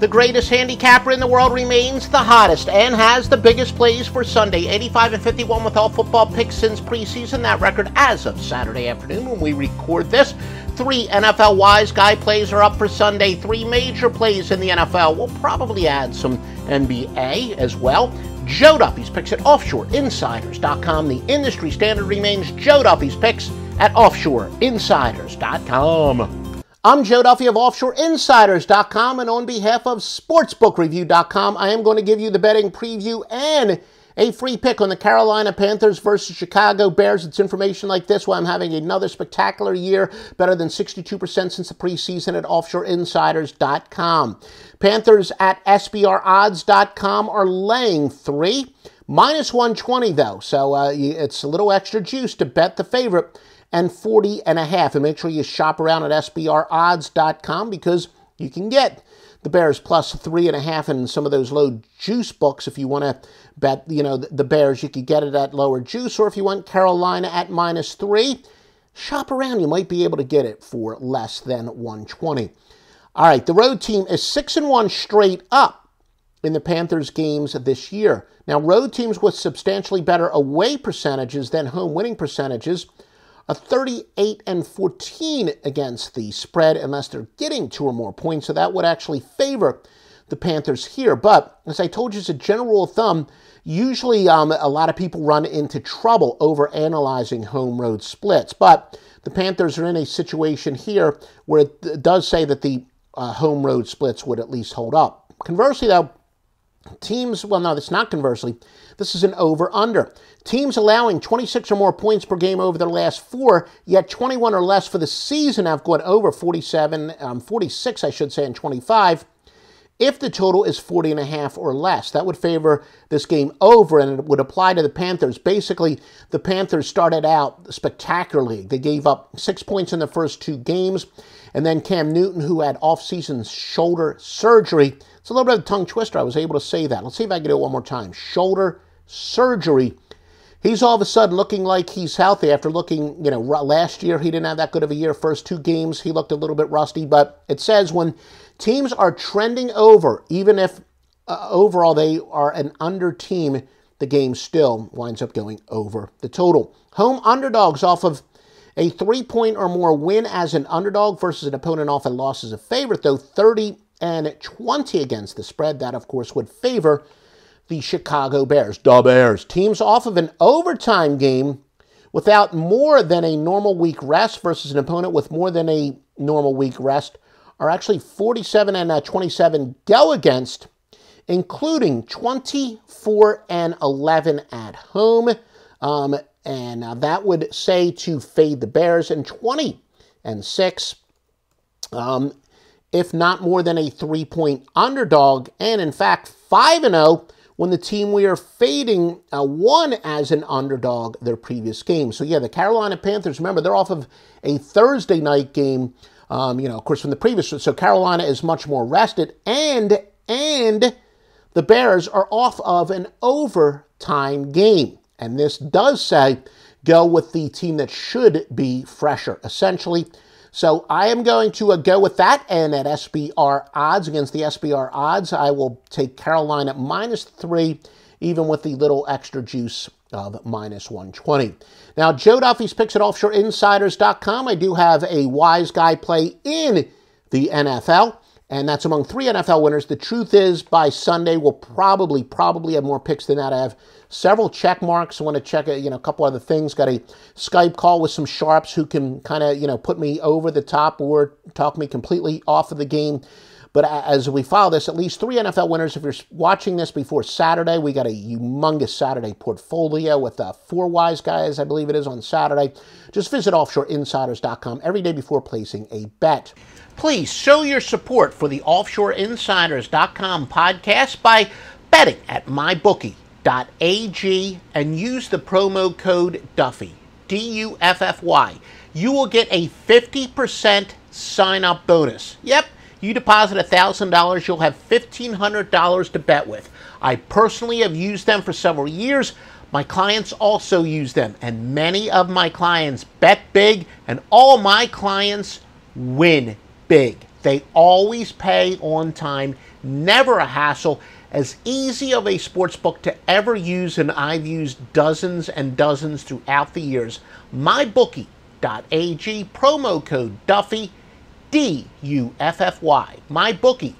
The greatest handicapper in the world remains the hottest and has the biggest plays for Sunday. 85-51 with all football picks since preseason. That record as of Saturday afternoon when we record this. 3 NFL Wise Guy plays are up for Sunday. 3 major plays in the NFL. We'll probably add some NBA as well. Joe Duffy's picks at offshoreinsiders.com. The industry standard remains Joe Duffy's picks at offshoreinsiders.com. I'm Joe Duffy of offshoreinsiders.com, and on behalf of sportsbookreview.com, I am going to give you the betting preview and a free pick on the Carolina Panthers versus Chicago Bears. It's information like this why I'm having another spectacular year, better than 62% since the preseason at offshoreinsiders.com. Panthers at SBRodds.com are laying 3, minus 120 though, so it's a little extra juice to bet the favorite, and 40.5. And make sure you shop around at SBRodds.com because you can get the Bears plus 3.5 in some of those low juice books. If you want to bet, the Bears, you could get it at lower juice. Or if you want Carolina at minus 3, shop around. You might be able to get it for less than 120. All right, the road team is 6-1 straight up in the Panthers games this year. Now, road teams with substantially better away percentages than home winning percentages are 38-14 against the spread unless they're getting 2 or more points. So that would actually favor the Panthers here. But as I told you, as a general rule of thumb, usually a lot of people run into trouble over analyzing home road splits. But the Panthers are in a situation here where it does say that the home road splits would at least hold up. Conversely, though, teams, well, no, that's not conversely. This is an over-under. Teams allowing 26 or more points per game over their last 4, yet 21 or less for the season have gone over 46, I should say, and 25. If the total is 40.5 or less, that would favor this game over, and it would apply to the Panthers. Basically, the Panthers started out spectacularly. They gave up 6 points in the first 2 games, and then Cam Newton, who had off-season shoulder surgery. It's a little bit of a tongue twister. I was able to say that. Let's see if I can do it one more time. Shoulder surgery. He's all of a sudden looking like he's healthy after looking, last year he didn't have that good of a year. First 2 games, he looked a little bit rusty. But it says when teams are trending over, even if overall they are an under team, the game still winds up going over the total. Home underdogs off of a 3-point or more win as an underdog versus an opponent off a loss as a favorite, though 30-20 against the spread. That, of course, would favor the Chicago Bears. Da Bears. Teams off of an overtime game without more than a normal week rest versus an opponent with more than a normal week rest are actually 47-27 go against, including 24-11 at home. And that would say to fade the Bears, and 20-6. If not more than a 3-point underdog, and in fact 5-0 when the team we are fading won as an underdog their previous game. So yeah, the Carolina Panthers, remember, they're off of a Thursday night game, of course, from the previous. So Carolina is much more rested, and the Bears are off of an overtime game. And this does say go with the team that should be fresher, essentially. So I am going to go with that, and at SBR odds, against the SBR odds, I will take Carolina minus 3, even with the little extra juice of minus 120. Now, Joe Duffy's picks at offshoreinsiders.com. I do have a wise guy play in the NFL, and that's among 3 NFL winners. The truth is, by Sunday, we'll probably have more picks than that. I have several check marks. I want to check a couple other things. Got a Skype call with some sharps who can kind of, put me over the top or talk me completely off of the game. But as we follow this, at least 3 NFL winners. If you're watching this before Saturday, we got a humongous Saturday portfolio with 4 wise guys, I believe it is, on Saturday. Just visit offshoreinsiders.com every day before placing a bet. Please show your support for the offshoreinsiders.com podcast by betting at mybookie.ag and use the promo code Duffy, D-U-F-F-Y. You will get a 50% sign-up bonus. Yep, you deposit $1,000, you'll have $1,500 to bet with. I personally have used them for several years. My clients also use them, and many of my clients bet big, and all my clients win big. They always pay on time, never a hassle, as easy of a sports book to ever use, and I've used dozens and dozens throughout the years. MyBookie.ag, promo code Duffy, D-U-F-F-Y, MyBookie.ag.